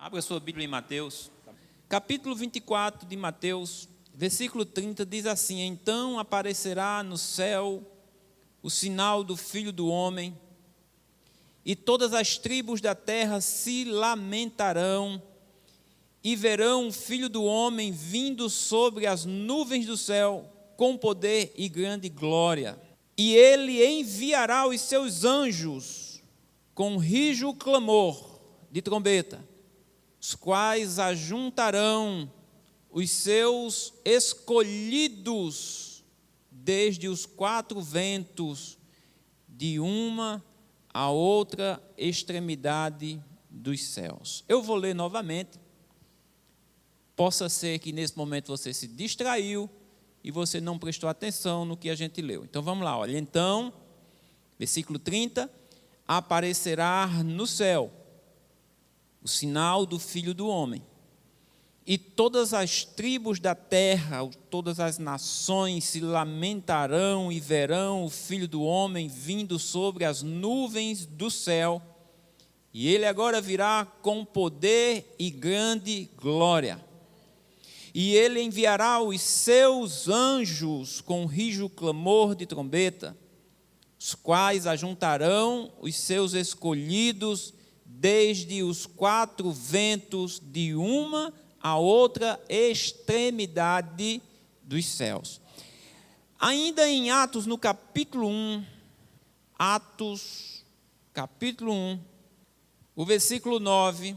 Abra sua Bíblia em Mateus, capítulo 24 de Mateus, versículo 30, diz assim: Então aparecerá no céu o sinal do Filho do Homem, e todas as tribos da terra se lamentarão, e verão o Filho do Homem vindo sobre as nuvens do céu, com poder e grande glória. E ele enviará os seus anjos com rijo clamor de trombeta, os quais ajuntarão os seus escolhidos desde os quatro ventos, de uma a outra extremidade dos céus. Eu vou ler novamente. Possa ser que nesse momento você se distraiu e você não prestou atenção no que a gente leu. Então vamos lá, olha. Então, versículo 30, aparecerá no céu o sinal do Filho do Homem, e todas as tribos da terra, todas as nações se lamentarão e verão o Filho do Homem vindo sobre as nuvens do céu, e ele agora virá com poder e grande glória. E ele enviará os seus anjos com rijo clamor de trombeta, os quais ajuntarão os seus escolhidos desde os quatro ventos, de uma a outra extremidade dos céus. Ainda em Atos, no capítulo 1, Atos, capítulo 1, o versículo 9,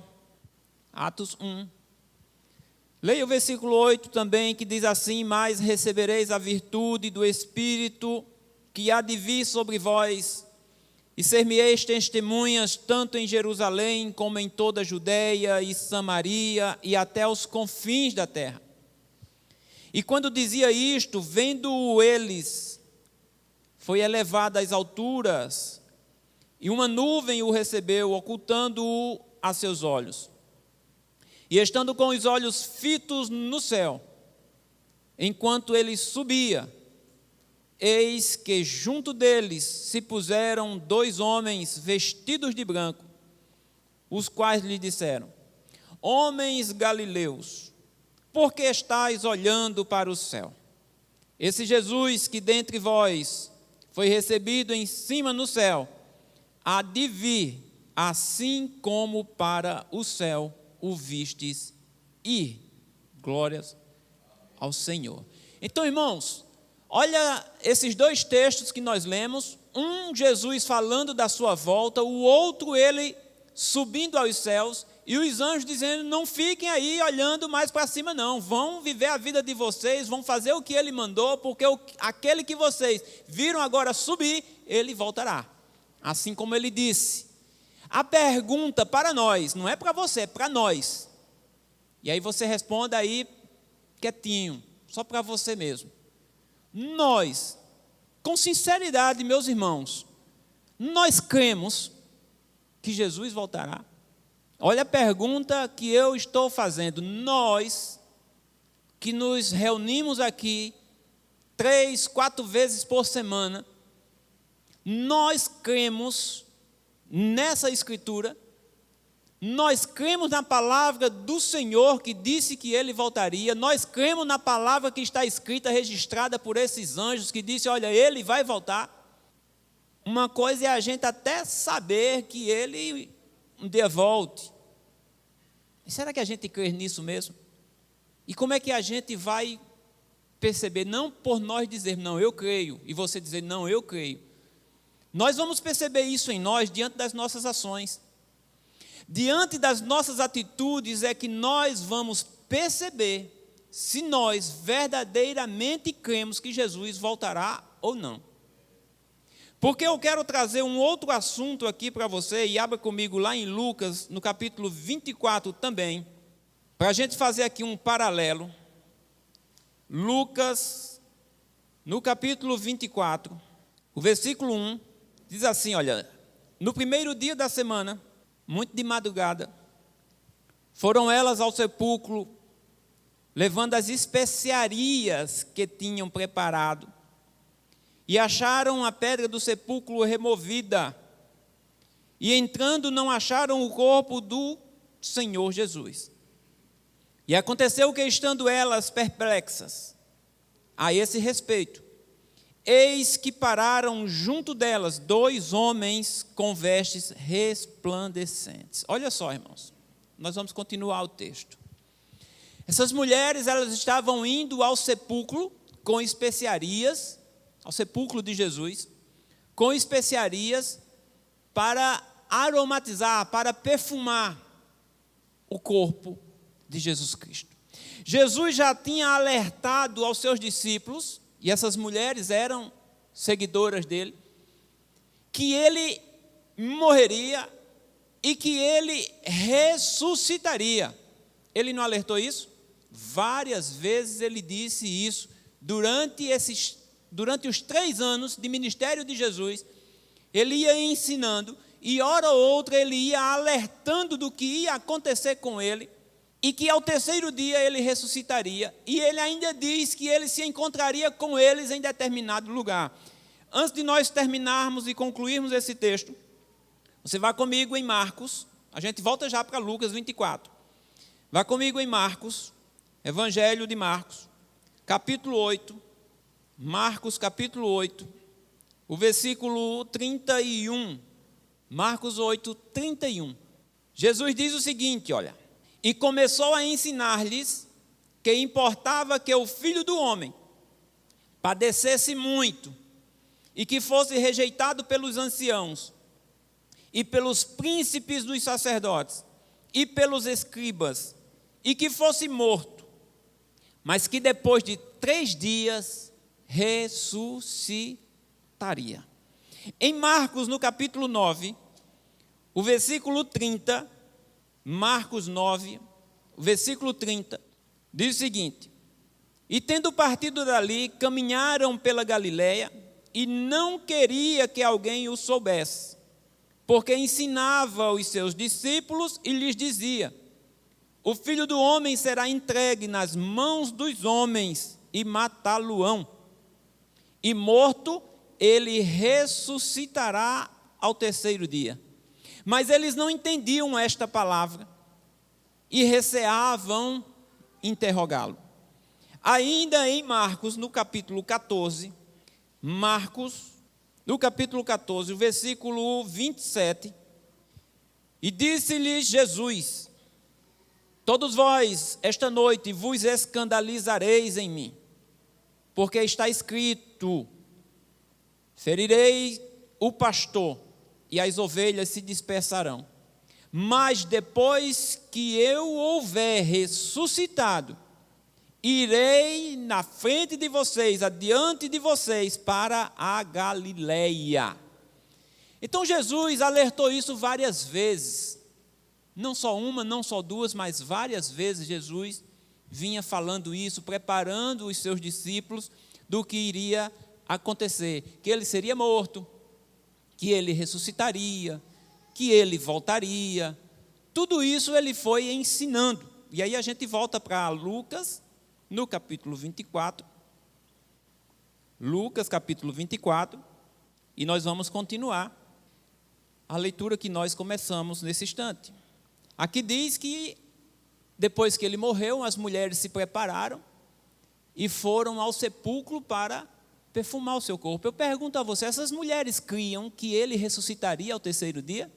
Atos 1, leia o versículo 8 também, que diz assim: Mas recebereis a virtude do Espírito que há de vir sobre vós, e ser-me-eis testemunhas tanto em Jerusalém como em toda a Judeia e Samaria e até os confins da terra. E quando dizia isto, vendo-o eles, foi elevado às alturas, e uma nuvem o recebeu, ocultando-o a seus olhos. E estando com os olhos fitos no céu, enquanto ele subia, eis que junto deles se puseram dois homens vestidos de branco, os quais lhe disseram: Homens galileus, por que estáis olhando para o céu? Esse Jesus que dentre vós foi recebido em cima no céu, há de vir, assim como para o céu o vistes ir. Glórias ao Senhor. Então, irmãos, olha esses dois textos que nós lemos, um Jesus falando da sua volta, o outro ele subindo aos céus, e os anjos dizendo: não fiquem aí olhando mais para cima não, vão viver a vida de vocês, vão fazer o que ele mandou, porque aquele que vocês viram agora subir, ele voltará, assim como ele disse. A pergunta para nós, não é para você, é para nós, e aí você responda aí quietinho, só para você mesmo. Nós, com sinceridade, meus irmãos, nós cremos que Jesus voltará? Olha a pergunta que eu estou fazendo. Nós, que nos reunimos aqui 3, 4 vezes por semana, nós cremos nessa Escritura? Nós cremos na palavra do Senhor que disse que ele voltaria, nós cremos na palavra que está escrita, registrada por esses anjos, que disse: olha, ele vai voltar. Uma coisa é a gente até saber que ele um dia volte. E será que a gente crê nisso mesmo? E como é que a gente vai perceber? Não por nós dizer, não, eu creio, e você dizer, não, eu creio. Nós vamos perceber isso em nós diante das nossas ações. Diante das nossas atitudes é que nós vamos perceber se nós verdadeiramente cremos que Jesus voltará ou não. Porque eu quero trazer um outro assunto aqui para você, e abra comigo lá em Lucas, no capítulo 24 também, para a gente fazer aqui um paralelo. Lucas, no capítulo 24, o versículo 1, diz assim, olha: no primeiro dia da semana, muito de madrugada, foram elas ao sepulcro, levando as especiarias que tinham preparado, e acharam a pedra do sepulcro removida, e entrando não acharam o corpo do Senhor Jesus. E aconteceu que, estando elas perplexas a esse respeito, eis que pararam junto delas 2 homens com vestes resplandecentes. Olha só, irmãos, nós vamos continuar o texto. Essas mulheres, elas estavam indo ao sepulcro com especiarias, ao sepulcro de Jesus, com especiarias para aromatizar, para perfumar o corpo de Jesus Cristo. Jesus já tinha alertado aos seus discípulos, e essas mulheres eram seguidoras dele, que ele morreria e que ele ressuscitaria. Ele não alertou isso? Várias vezes ele disse isso durante os 3 anos de ministério de Jesus. Ele ia ensinando e hora ou outra ele ia alertando do que ia acontecer com ele e que ao 3º dia ele ressuscitaria. E ele ainda diz que ele se encontraria com eles em determinado lugar. Antes de nós terminarmos e concluirmos esse texto, você vai comigo em Marcos, a gente volta já para Lucas 24. Vai comigo em Marcos, Evangelho de Marcos, capítulo 8, Marcos capítulo 8, o versículo 31. Marcos 8, 31. Jesus diz o seguinte, olha: e começou a ensinar-lhes que importava que o Filho do Homem padecesse muito e que fosse rejeitado pelos anciãos e pelos príncipes dos sacerdotes e pelos escribas e que fosse morto, mas que depois de 3 dias ressuscitaria. Em Marcos, no capítulo 9, o versículo 30, Marcos 9, o versículo 30, diz o seguinte: e tendo partido dali, caminharam pela Galileia, e não queria que alguém o soubesse, porque ensinava os seus discípulos e lhes dizia: o Filho do Homem será entregue nas mãos dos homens e matá-lo-ão, e morto ele ressuscitará ao 3º dia. Mas eles não entendiam esta palavra e receavam interrogá-lo. Ainda em Marcos, no capítulo 14, Marcos, no capítulo 14, o versículo 27, e disse-lhes Jesus: todos vós, esta noite, vos escandalizareis em mim, porque está escrito: ferirei o pastor, e as ovelhas se dispersarão. Mas depois que eu houver ressuscitado, irei na frente de vocês, adiante de vocês, para a Galileia. Então Jesus alertou isso várias vezes. Não só uma, não só 2, mas várias vezes Jesus vinha falando isso, preparando os seus discípulos do que iria acontecer, que ele seria morto, que ele ressuscitaria, que ele voltaria. Tudo isso ele foi ensinando. E aí a gente volta para Lucas, no capítulo 24. Lucas, capítulo 24. E nós vamos continuar a leitura que nós começamos nesse instante. Aqui diz que, depois que ele morreu, as mulheres se prepararam e foram ao sepulcro para perfumar o seu corpo. Eu pergunto a você, essas mulheres criam que ele ressuscitaria ao 3º dia?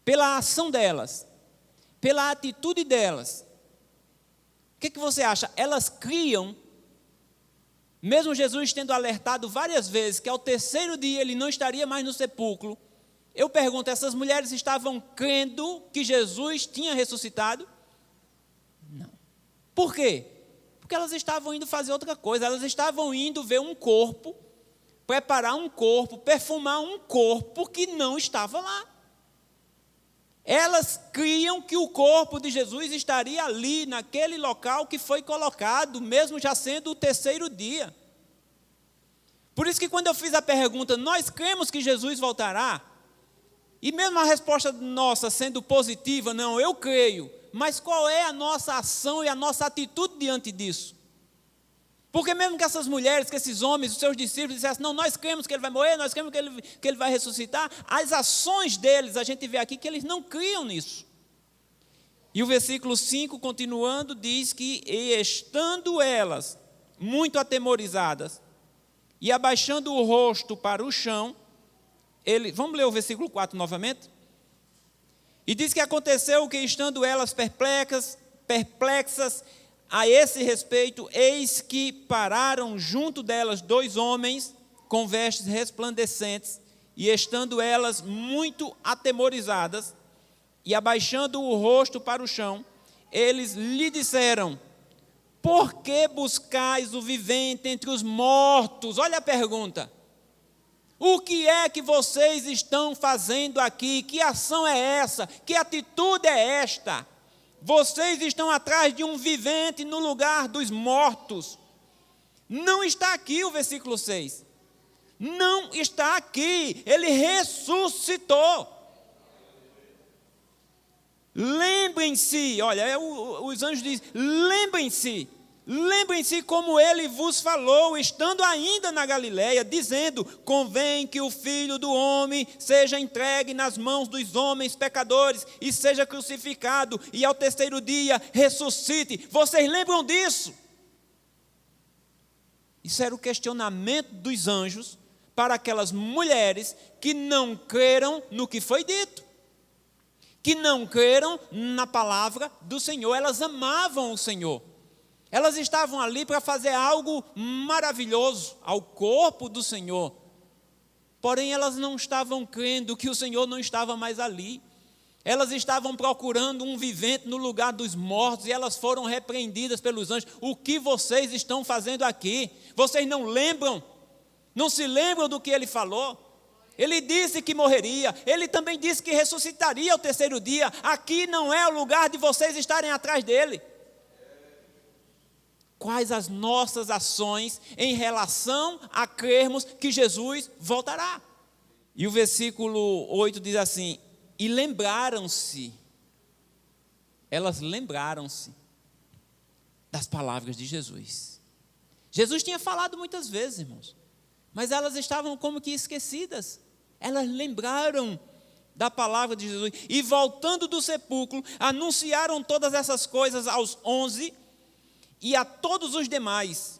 Pela ação delas, pela atitude delas. O que você acha? Elas criam, mesmo Jesus tendo alertado várias vezes que ao 3º dia ele não estaria mais no sepulcro. Eu pergunto, essas mulheres estavam crendo que Jesus tinha ressuscitado? Não. Por quê? Porque elas estavam indo fazer outra coisa, elas estavam indo ver um corpo, preparar um corpo, perfumar um corpo que não estava lá. Elas criam que o corpo de Jesus estaria ali, naquele local que foi colocado, mesmo já sendo o 3º dia. Por isso que quando eu fiz a pergunta, nós cremos que Jesus voltará? E mesmo a resposta nossa sendo positiva, não, eu creio. Mas qual é a nossa ação e a nossa atitude diante disso? Porque mesmo que essas mulheres, que esses homens, os seus discípulos dissessem, não, nós cremos que ele vai morrer, nós cremos que ele vai ressuscitar, as ações deles, a gente vê aqui que eles não criam nisso. E o versículo 5, continuando, diz que, e estando elas muito atemorizadas, e abaixando o rosto para o chão, vamos ler o versículo 4 novamente? E diz que aconteceu que, estando elas perplexas a esse respeito, eis que pararam junto delas 2 homens com vestes resplandecentes, e estando elas muito atemorizadas, e abaixando o rosto para o chão, eles lhe disseram: por que buscais o vivente entre os mortos? Olha a pergunta. O que é que vocês estão fazendo aqui? Que ação é essa? Que atitude é esta? Vocês estão atrás de um vivente no lugar dos mortos. Não está aqui o versículo 6. Não está aqui. Ele ressuscitou. Lembrem-se, olha, os anjos dizem, lembrem-se como ele vos falou, estando ainda na Galileia, dizendo: convém que o Filho do Homem seja entregue nas mãos dos homens pecadores, e seja crucificado, e ao terceiro dia ressuscite. Vocês lembram disso? Isso era o questionamento dos anjos para aquelas mulheres que não creram no que foi dito, que não creram na palavra do Senhor. Elas amavam o Senhor. Elas estavam ali para fazer algo maravilhoso ao corpo do Senhor. Porém, elas não estavam crendo que o Senhor não estava mais ali. Elas estavam procurando um vivente no lugar dos mortos, e elas foram repreendidas pelos anjos. O que vocês estão fazendo aqui? Vocês não lembram? Não se lembram do que ele falou? Ele disse que morreria, ele também disse que ressuscitaria ao terceiro dia. Aqui não é o lugar de vocês estarem atrás dele. Quais as nossas ações em relação a crermos que Jesus voltará? E o versículo 8 diz assim: e lembraram-se, elas lembraram-se das palavras de Jesus. Jesus tinha falado muitas vezes, irmãos, mas elas estavam como que esquecidas. Elas lembraram da palavra de Jesus, e voltando do sepulcro, anunciaram todas essas coisas aos 11 e a todos os demais.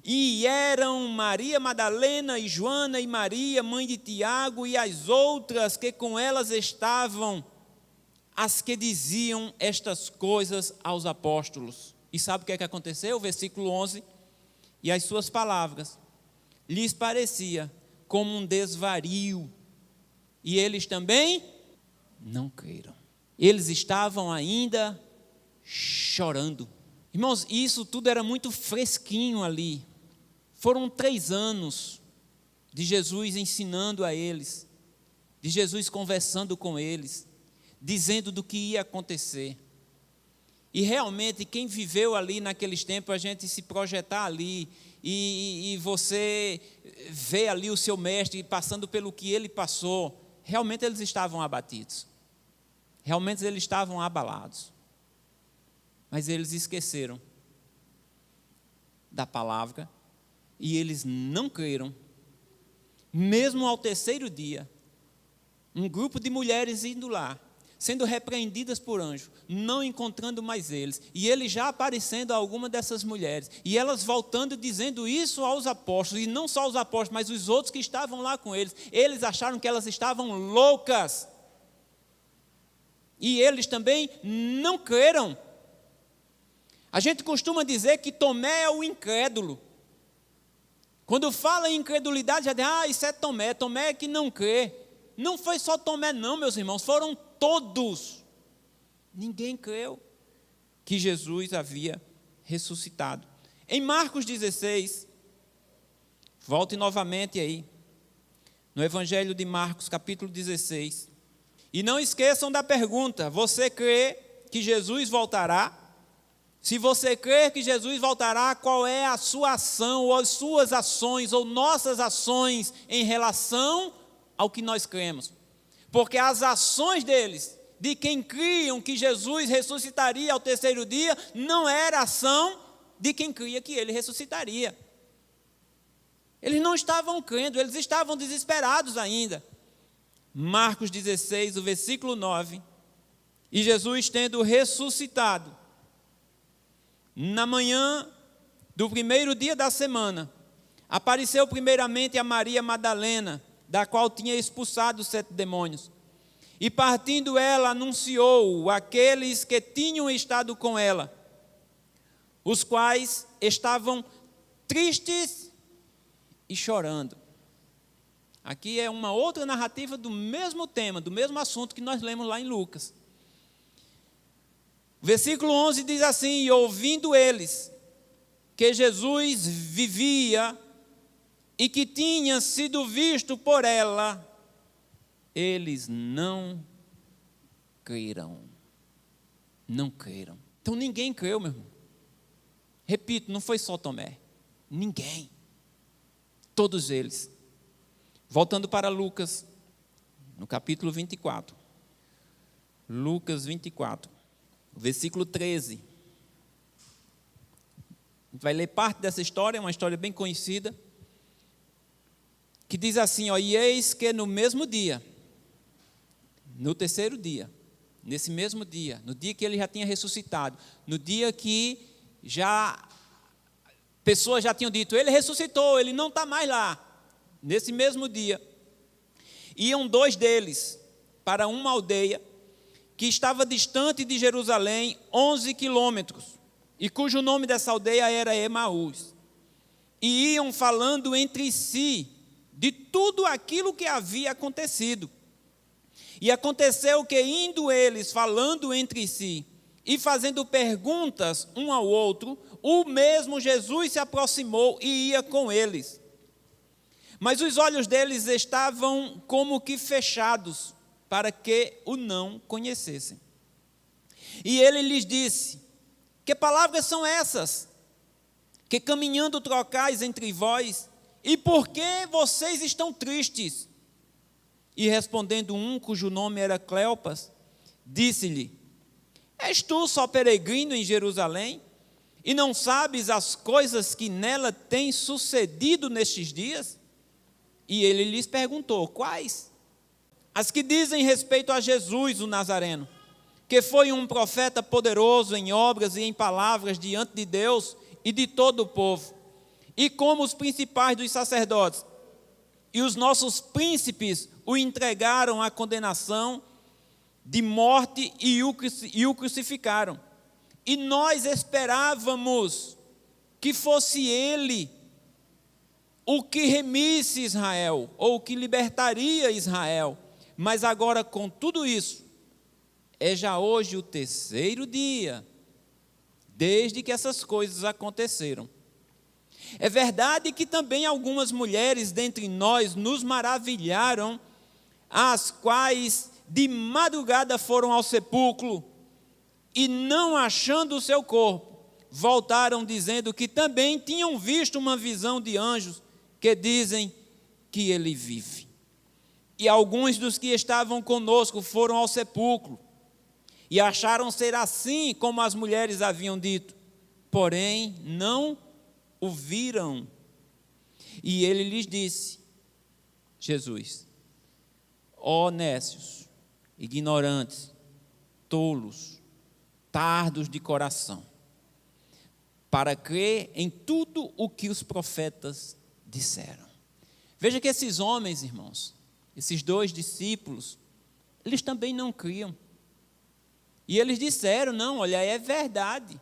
E eram Maria Madalena e Joana e Maria, mãe de Tiago, e as outras que com elas estavam, as que diziam estas coisas aos apóstolos. E sabe o que é que aconteceu? Versículo 11, e as suas palavras lhes parecia como um desvario, e eles também não creram. Eles estavam ainda chorando. Irmãos, isso tudo era muito fresquinho ali. Foram 3 anos de Jesus ensinando a eles, de Jesus conversando com eles, dizendo do que ia acontecer. E realmente, quem viveu ali naqueles tempos, a gente se projetar ali, e você vê ali o seu mestre passando pelo que ele passou, realmente eles estavam abatidos, realmente eles estavam abalados, mas eles esqueceram da palavra, e eles não creram. Mesmo ao terceiro dia, um grupo de mulheres indo lá, sendo repreendidas por anjo, não encontrando mais eles, e ele já aparecendo a alguma dessas mulheres, e elas voltando dizendo isso aos apóstolos, e não só aos apóstolos, mas os outros que estavam lá com eles acharam que elas estavam loucas, e eles também não creram. A gente costuma dizer que Tomé é o incrédulo. Quando fala em incredulidade, já diz: isso é Tomé, Tomé é que não crê. Não foi só Tomé não, meus irmãos, foram todos. Ninguém creu que Jesus havia ressuscitado. Em Marcos 16, volte novamente aí, no Evangelho de Marcos, capítulo 16. E não esqueçam da pergunta: você crê que Jesus voltará? Se você crer que Jesus voltará, qual é a sua ação, ou as suas ações, ou nossas ações em relação ao que nós cremos? Porque as ações deles, de quem criam que Jesus ressuscitaria ao terceiro dia, não era ação de quem cria que ele ressuscitaria. Eles não estavam crendo, eles estavam desesperados ainda. Marcos 16, o versículo 9, E Jesus, tendo ressuscitado, na manhã do primeiro dia da semana, apareceu primeiramente a Maria Madalena, da qual tinha expulsado 7 demônios. E partindo ela, anunciou àqueles que tinham estado com ela, os quais estavam tristes e chorando. Aqui é uma outra narrativa do mesmo tema, do mesmo assunto que nós lemos lá em Lucas. Versículo 11 diz assim: e ouvindo eles que Jesus vivia e que tinha sido visto por ela, eles não creram. Não creram. Então ninguém creu, meu irmão. Repito, não foi só Tomé. Ninguém. Todos eles. Voltando para Lucas, no capítulo 24. Lucas 24, versículo 13. A gente vai ler parte dessa história, é uma história bem conhecida, que diz assim, ó: e eis que no mesmo dia, no terceiro dia, nesse mesmo dia, no dia que ele já tinha ressuscitado, no dia que pessoas já tinham dito, ele ressuscitou, ele não está mais lá. Nesse mesmo dia, iam 2 deles para uma aldeia que estava distante de Jerusalém 11 quilômetros, e cujo nome dessa aldeia era Emaús. E iam falando entre si de tudo aquilo que havia acontecido. E aconteceu que, indo eles falando entre si e fazendo perguntas um ao outro, o mesmo Jesus se aproximou e ia com eles. Mas os olhos deles estavam como que fechados, para que o não conhecessem. E ele lhes disse: que palavras são essas, que caminhando trocais entre vós, e por que vocês estão tristes? E respondendo um, cujo nome era Cleopas, disse-lhe: és tu só peregrino em Jerusalém, e não sabes as coisas que nela têm sucedido nestes dias? E ele lhes perguntou: quais? As que dizem respeito a Jesus, o Nazareno, que foi um profeta poderoso em obras e em palavras diante de Deus e de todo o povo, e como os principais dos sacerdotes e os nossos príncipes o entregaram à condenação de morte e o crucificaram. E nós esperávamos que fosse ele o que remisse Israel, ou o que libertaria Israel. Mas agora, com tudo isso, é já hoje o terceiro dia, desde que essas coisas aconteceram. É verdade que também algumas mulheres dentre nós nos maravilharam, as quais de madrugada foram ao sepulcro, e não achando o seu corpo, voltaram dizendo que também tinham visto uma visão de anjos, que dizem que ele vive. E alguns dos que estavam conosco foram ao sepulcro, e acharam ser assim como as mulheres haviam dito, porém não o viram. E ele lhes disse, Jesus: ó nécios, ignorantes, tolos, tardos de coração, para crer em tudo o que os profetas disseram. Veja que esses homens, irmãos, esses 2 discípulos, eles também não criam. E eles disseram: não, olha, é verdade.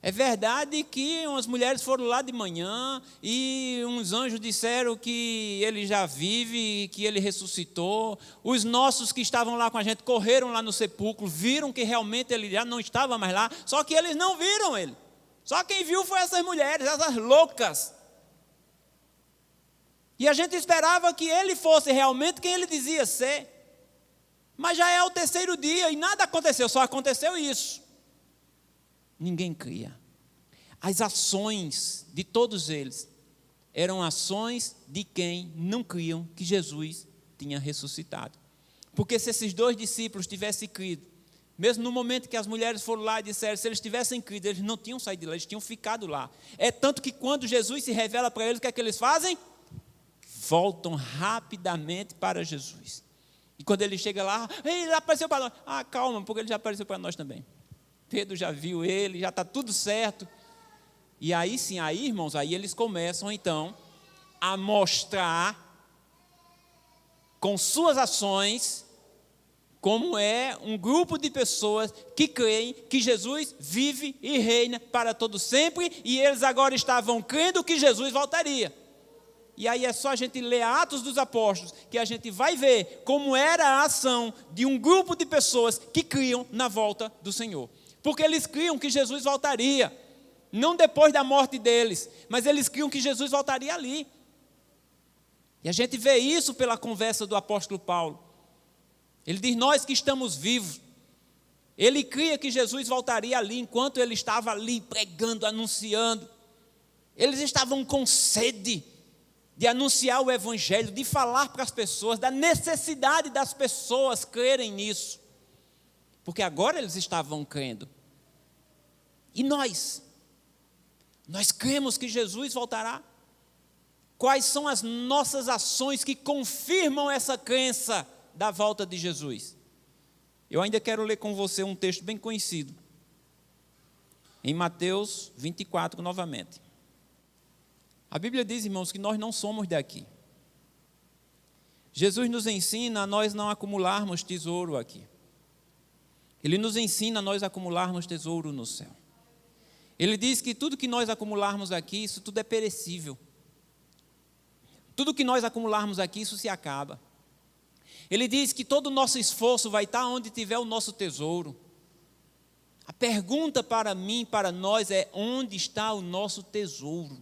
É verdade que umas mulheres foram lá de manhã e uns anjos disseram que ele já vive, que ele ressuscitou. Os nossos que estavam lá com a gente correram lá no sepulcro, viram que realmente ele já não estava mais lá, só que eles não viram ele. Só quem viu foi essas mulheres, essas loucas. E a gente esperava que ele fosse realmente quem ele dizia ser. Mas já é o terceiro dia e nada aconteceu, só aconteceu isso. Ninguém cria. As ações de todos eles eram ações de quem não criam que Jesus tinha ressuscitado. Porque se esses 2 discípulos tivessem crido, mesmo no momento que as mulheres foram lá e disseram, se eles tivessem crido, eles não tinham saído de lá, eles tinham ficado lá. É tanto que quando Jesus se revela para eles, o que é que eles fazem? Voltam rapidamente para Jesus. E E quando ele chega lá, ele apareceu para nós. Calma, porque ele já apareceu para nós também. Pedro já viu ele, já está tudo certo. E aí sim, aí irmãos, aí eles começam então a mostrar com suas ações como é um grupo de pessoas que creem que Jesus vive e reina para todo sempre, e eles agora estavam crendo que Jesus voltaria. E aí é só a gente ler Atos dos Apóstolos, que a gente vai ver como era a ação de um grupo de pessoas que criam na volta do Senhor. Porque eles criam que Jesus voltaria, não depois da morte deles, mas eles criam que Jesus voltaria ali. E a gente vê isso pela conversa do apóstolo Paulo. Ele diz, nós que estamos vivos. Ele cria que Jesus voltaria ali, enquanto ele estava ali pregando, anunciando. Eles estavam com sede de anunciar o evangelho, de falar para as pessoas, da necessidade das pessoas crerem nisso. Porque agora eles estavam crendo. E nós cremos que Jesus voltará? Quais são as nossas ações que confirmam essa crença da volta de Jesus? Eu ainda quero ler com você um texto bem conhecido, em Mateus 24 novamente. A Bíblia diz, irmãos, que nós não somos daqui. Jesus nos ensina a nós não acumularmos tesouro aqui. Ele nos ensina a nós acumularmos tesouro no céu. Ele diz que tudo que nós acumularmos aqui, isso tudo é perecível. Tudo que nós acumularmos aqui, isso se acaba. Ele diz que todo o nosso esforço vai estar onde tiver o nosso tesouro. A pergunta para mim, para nós é, onde está o nosso tesouro?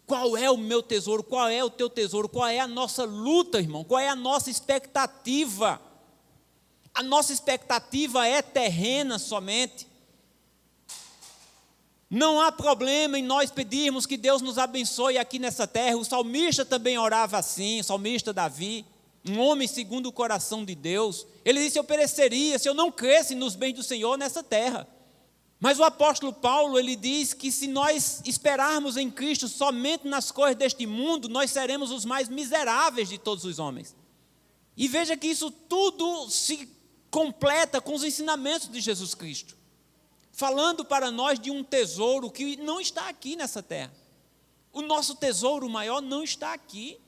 Qual é o meu tesouro? Qual é o teu tesouro? Qual é a nossa luta, irmão? Qual é a nossa expectativa? A nossa expectativa é terrena somente. Não há problema em nós pedirmos que Deus nos abençoe aqui nessa terra. O salmista também orava assim, o salmista Davi, um homem segundo o coração de Deus. Ele disse, eu pereceria se eu não cresce nos bens do Senhor nessa terra. Mas o apóstolo Paulo, ele diz que se nós esperarmos em Cristo somente nas coisas deste mundo, nós seremos os mais miseráveis de todos os homens. E veja que isso tudo se completa com os ensinamentos de Jesus Cristo, falando para nós de um tesouro que não está aqui nessa terra. O nosso tesouro maior não está aqui.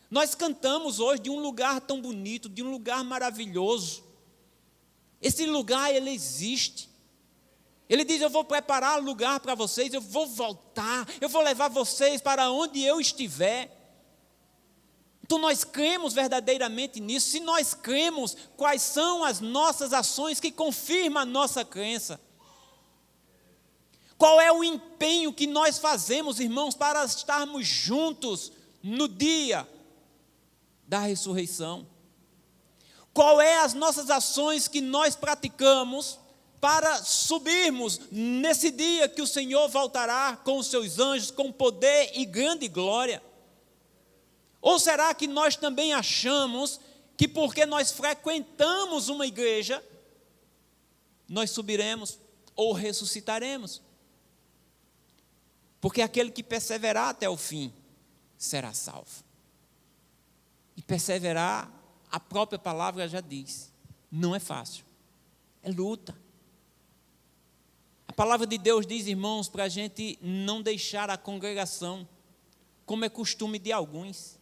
Nós cantamos hoje de um lugar tão bonito, de um lugar maravilhoso. Esse lugar, ele existe. Ele diz, eu vou preparar lugar para vocês, eu vou voltar, eu vou levar vocês para onde eu estiver. Então nós cremos verdadeiramente nisso. Se nós cremos, quais são as nossas ações que confirmam a nossa crença? Qual é o empenho que nós fazemos, irmãos, para estarmos juntos no dia da ressurreição? Qual é as nossas ações que nós praticamos para subirmos nesse dia que o Senhor voltará com os seus anjos, com poder e grande glória? Ou será que nós também achamos que porque nós frequentamos uma igreja, nós subiremos ou ressuscitaremos? Porque aquele que perseverar até o fim será salvo. E perseverar, a própria palavra já diz, não é fácil, é luta. A palavra de Deus diz, irmãos, para a gente não deixar a congregação, como é costume de alguns.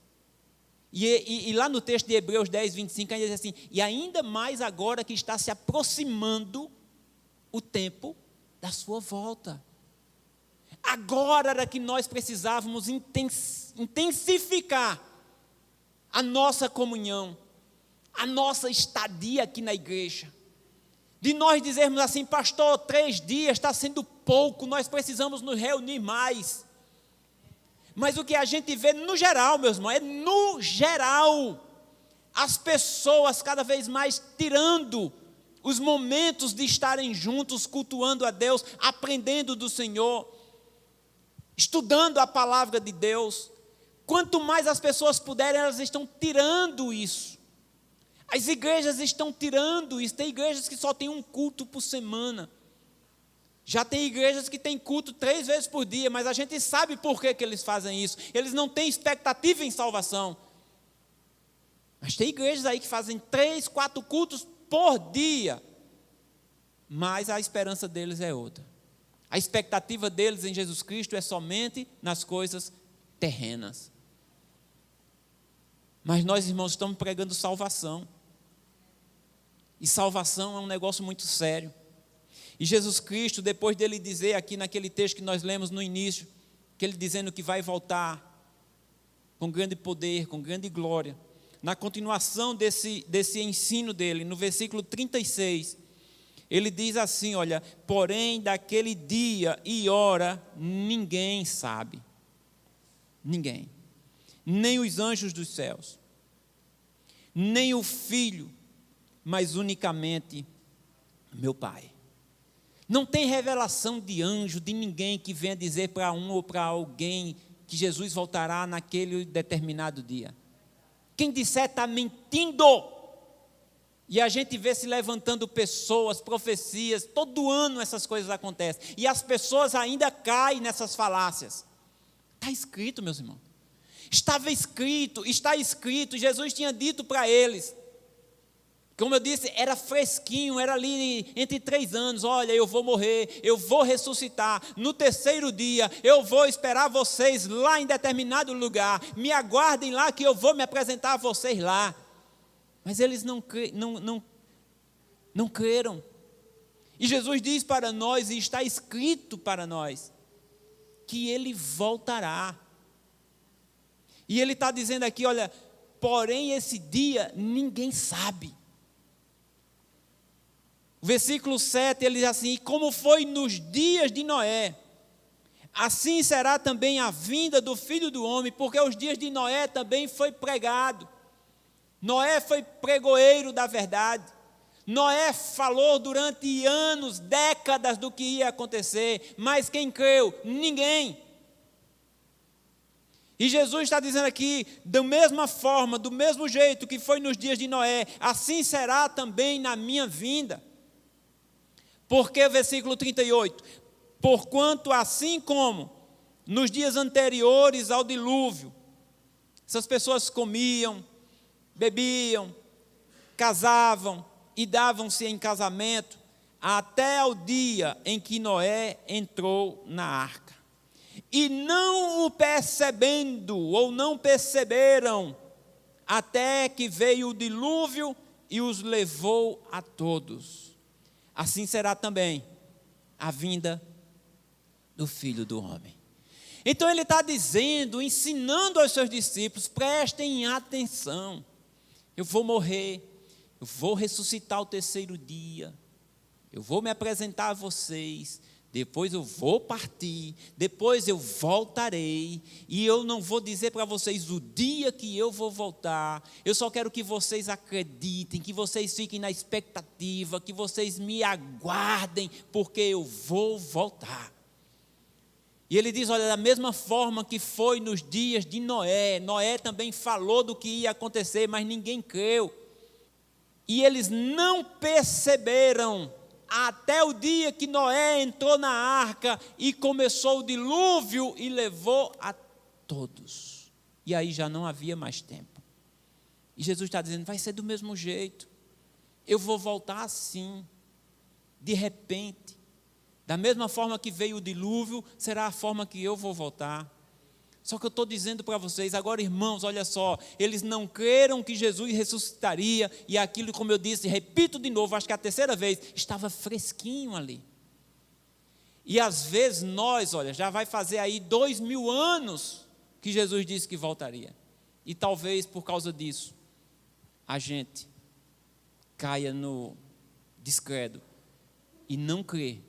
E lá no texto de Hebreus 10, 25, ainda diz assim, e ainda mais agora que está se aproximando o tempo da sua volta. Agora era que nós precisávamos intensificar a nossa comunhão, a nossa estadia aqui na igreja. De nós dizermos assim, pastor, 3 dias está sendo pouco, nós precisamos nos reunir mais. Mas o que a gente vê no geral, meus irmãos, é no geral, as pessoas cada vez mais tirando os momentos de estarem juntos, cultuando a Deus, aprendendo do Senhor, estudando a palavra de Deus. Quanto mais as pessoas puderem, elas estão tirando isso. As igrejas estão tirando isso. Tem igrejas que só têm um culto por semana. Já tem igrejas que têm culto 3 vezes por dia, mas a gente sabe por que eles fazem isso. Eles não têm expectativa em salvação. Mas tem igrejas aí que fazem 3, 4 cultos por dia. Mas a esperança deles é outra. A expectativa deles em Jesus Cristo é somente nas coisas terrenas. Mas nós, irmãos, estamos pregando salvação. E salvação é um negócio muito sério. E Jesus Cristo, depois dele dizer aqui naquele texto que nós lemos no início, que ele dizendo que vai voltar com grande poder, com grande glória, na continuação desse ensino dele, no versículo 36, ele diz assim, olha, porém daquele dia e hora ninguém sabe, ninguém, nem os anjos dos céus, nem o Filho, mas unicamente meu Pai. Não tem revelação de anjo, de ninguém que venha dizer para um ou para alguém que Jesus voltará naquele determinado dia. Quem disser está mentindo. E a gente vê se levantando pessoas, profecias, todo ano essas coisas acontecem. E as pessoas ainda caem nessas falácias. Está escrito, meus irmãos. Está escrito, Jesus tinha dito para eles. Como eu disse, era fresquinho, era ali entre 3 anos, olha, eu vou morrer, eu vou ressuscitar, no 3º dia, eu vou esperar vocês lá em determinado lugar, me aguardem lá que eu vou me apresentar a vocês lá. Mas eles não creram. E Jesus diz para nós, e está escrito para nós, que Ele voltará. E Ele está dizendo aqui, olha, porém esse dia ninguém sabe. O versículo 7, ele diz assim, e como foi nos dias de Noé, assim será também a vinda do Filho do Homem, porque os dias de Noé também foi pregado. Noé foi pregoeiro da verdade. Noé falou durante anos, décadas do que ia acontecer, mas quem creu? Ninguém. E Jesus está dizendo aqui, da mesma forma, do mesmo jeito que foi nos dias de Noé, assim será também na minha vinda. Porque, versículo 38, porquanto assim como nos dias anteriores ao dilúvio, essas pessoas comiam, bebiam, casavam e davam-se em casamento, até ao dia em que Noé entrou na arca. E não o percebendo, ou não perceberam, até que veio o dilúvio e os levou a todos. Assim será também a vinda do Filho do Homem. Então ele está dizendo, ensinando aos seus discípulos, prestem atenção. Eu vou morrer, eu vou ressuscitar o 3º dia, eu vou me apresentar a vocês, depois eu vou partir, depois eu voltarei, e eu não vou dizer para vocês o dia que eu vou voltar, eu só quero que vocês acreditem, que vocês fiquem na expectativa, que vocês me aguardem, porque eu vou voltar. E ele diz, olha, da mesma forma que foi nos dias de Noé, Noé também falou do que ia acontecer, mas ninguém creu. E eles não perceberam, até o dia que Noé entrou na arca e começou o dilúvio e levou a todos. E aí já não havia mais tempo. E Jesus está dizendo, vai ser do mesmo jeito. Eu vou voltar assim, de repente. Da mesma forma que veio o dilúvio, será a forma que eu vou voltar. Só que eu estou dizendo para vocês, agora irmãos, olha só, eles não creram que Jesus ressuscitaria, e aquilo, como eu disse, repito de novo, acho que é a 3ª vez, estava fresquinho ali. E às vezes nós, olha, já vai fazer aí 2000 anos que Jesus disse que voltaria. E talvez por causa disso, a gente caia no descredo e não crê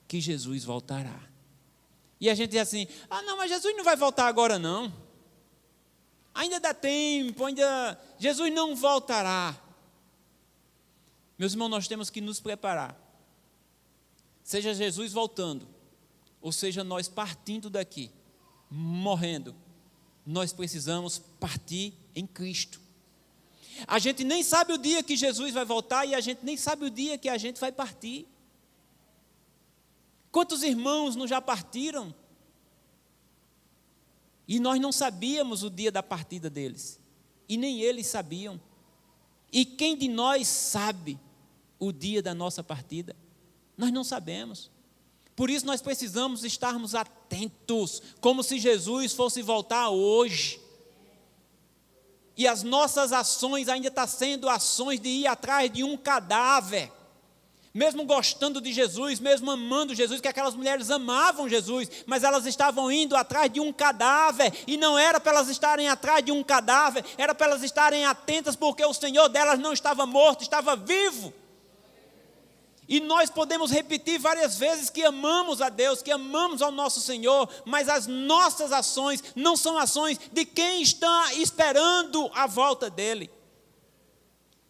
que Jesus voltará. E a gente diz assim, não, mas Jesus não vai voltar agora não. Ainda dá tempo, Jesus não voltará. Meus irmãos, nós temos que nos preparar. Seja Jesus voltando, ou seja nós partindo daqui, morrendo, nós precisamos partir em Cristo. A gente nem sabe o dia que Jesus vai voltar e a gente nem sabe o dia que a gente vai partir. Quantos irmãos não já partiram? E nós não sabíamos o dia da partida deles. e nem eles sabiam. E quem de nós sabe o dia da nossa partida? Nós não sabemos. Por isso nós precisamos estarmos atentos, como se Jesus fosse voltar hoje. E as nossas ações ainda estão sendo ações de ir atrás de um cadáver. Mesmo gostando de Jesus, mesmo amando Jesus, que aquelas mulheres amavam Jesus, mas elas estavam indo atrás de um cadáver, e não era para elas estarem atrás de um cadáver, era para elas estarem atentas, porque o Senhor delas não estava morto, estava vivo. E nós podemos repetir várias vezes que amamos a Deus, que amamos ao nosso Senhor, mas as nossas ações não são ações de quem está esperando a volta dEle.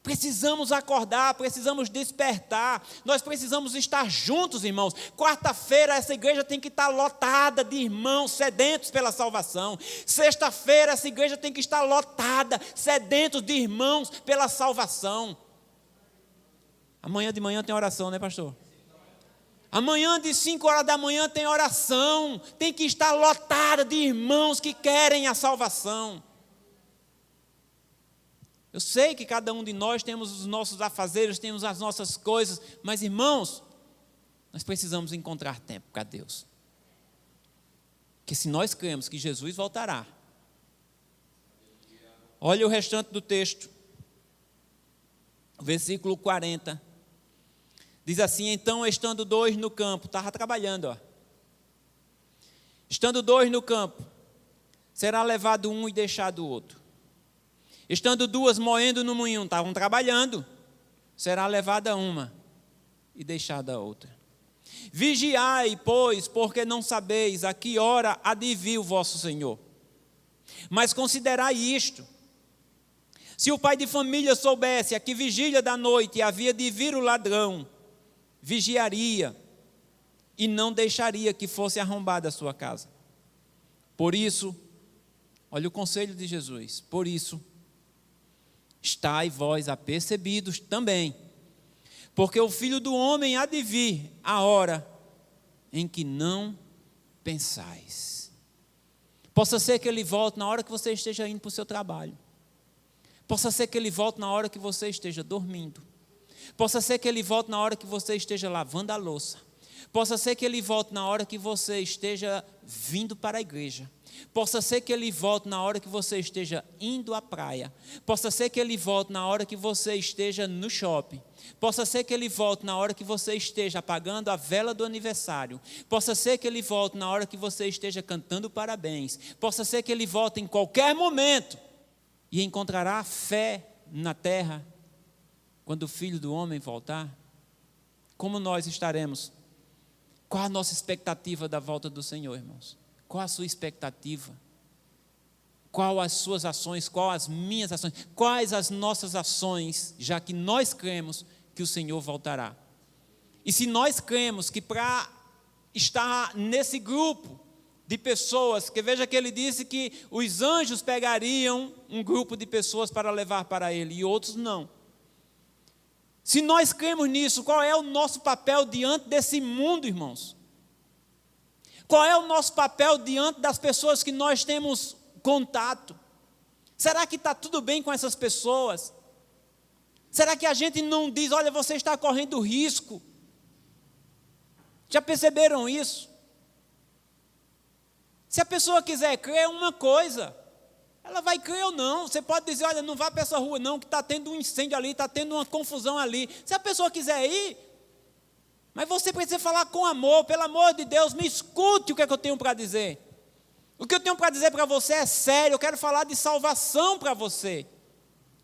Precisamos acordar, precisamos despertar, nós precisamos estar juntos, irmãos. Quarta-feira essa igreja tem que estar lotada de irmãos sedentos pela salvação. Sexta-feira essa igreja tem que estar lotada, sedentos de irmãos pela salvação. Amanhã de manhã tem oração, né, pastor? Amanhã de 5 horas da manhã tem oração, tem que estar lotada de irmãos que querem a salvação. Eu sei que cada um de nós temos os nossos afazeres, temos as nossas coisas, mas irmãos, nós precisamos encontrar tempo para Deus. Porque se nós cremos que Jesus voltará, olha o restante do texto, versículo 40, diz assim: então estando 2 no campo, estava trabalhando, estando 2 no campo, será levado um e deixado o outro. Estando 2 moendo no moinho, estavam trabalhando, será levada uma e deixada a outra. Vigiai, pois, porque não sabeis a que hora há de vir o vosso Senhor. Mas considerai isto: se o pai de família soubesse a que vigília da noite havia de vir o ladrão, vigiaria e não deixaria que fosse arrombada a sua casa. Por isso, olha o conselho de Jesus, por isso, estai vós apercebidos também, porque o Filho do Homem há de vir a hora em que não pensais. Possa ser que ele volte na hora que você esteja indo para o seu trabalho. Possa ser que ele volte na hora que você esteja dormindo. Possa ser que ele volte na hora que você esteja lavando a louça. Possa ser que ele volte na hora que você esteja vindo para a igreja. Possa ser que ele volte na hora que você esteja indo à praia. Possa ser que ele volte na hora que você esteja no shopping. Possa ser que ele volte na hora que você esteja apagando a vela do aniversário. Possa ser que ele volte na hora que você esteja cantando parabéns. Possa ser que ele volte em qualquer momento e encontrará fé na terra quando o Filho do Homem voltar. Como nós estaremos? Qual a nossa expectativa da volta do Senhor, irmãos? Qual a sua expectativa? Qual as suas ações? Qual as minhas ações? Quais as nossas ações, já que nós cremos que o Senhor voltará? E se nós cremos que para estar nesse grupo de pessoas, que veja que ele disse que os anjos pegariam um grupo de pessoas para levar para ele e outros não. Se nós cremos nisso, qual é o nosso papel diante desse mundo, irmãos? Qual é o nosso papel diante das pessoas que nós temos contato? Será que está tudo bem com essas pessoas? Será que a gente não diz, olha, você está correndo risco? Já perceberam isso? Se a pessoa quiser crer, é uma coisa. Ela vai crer ou não. Você pode dizer, olha, não vá para essa rua não, que está tendo um incêndio ali, está tendo uma confusão ali. Se a pessoa quiser ir, mas você precisa falar com amor, pelo amor de Deus, me escute o que é que eu tenho para dizer. O que eu tenho para dizer para você é sério, eu quero falar de salvação para você.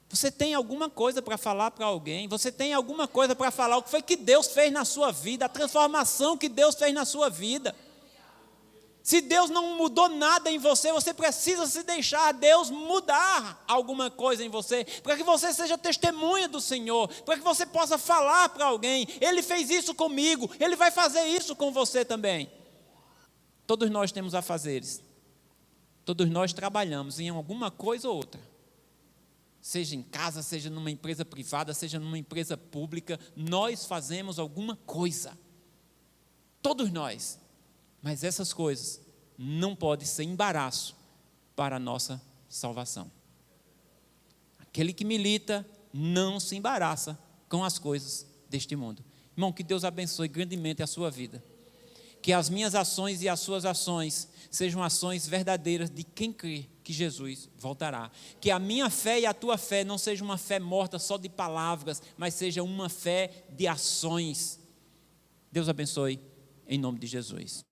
Você tem alguma coisa para falar para alguém? Você tem alguma coisa para falar o que foi que Deus fez na sua vida, a transformação que Deus fez na sua vida? Se Deus não mudou nada em você, você precisa se deixar Deus mudar alguma coisa em você, para que você seja testemunha do Senhor, para que você possa falar para alguém, Ele fez isso comigo, Ele vai fazer isso com você também. Todos nós temos afazeres, todos nós trabalhamos em alguma coisa ou outra, seja em casa, seja numa empresa privada, seja numa empresa pública, nós fazemos alguma coisa, todos nós. Mas essas coisas não podem ser embaraço para a nossa salvação. Aquele que milita não se embaraça com as coisas deste mundo. Irmão, que Deus abençoe grandemente a sua vida. Que as minhas ações e as suas ações sejam ações verdadeiras de quem crê que Jesus voltará. Que a minha fé e a tua fé não seja uma fé morta só de palavras, mas seja uma fé de ações. Deus abençoe em nome de Jesus.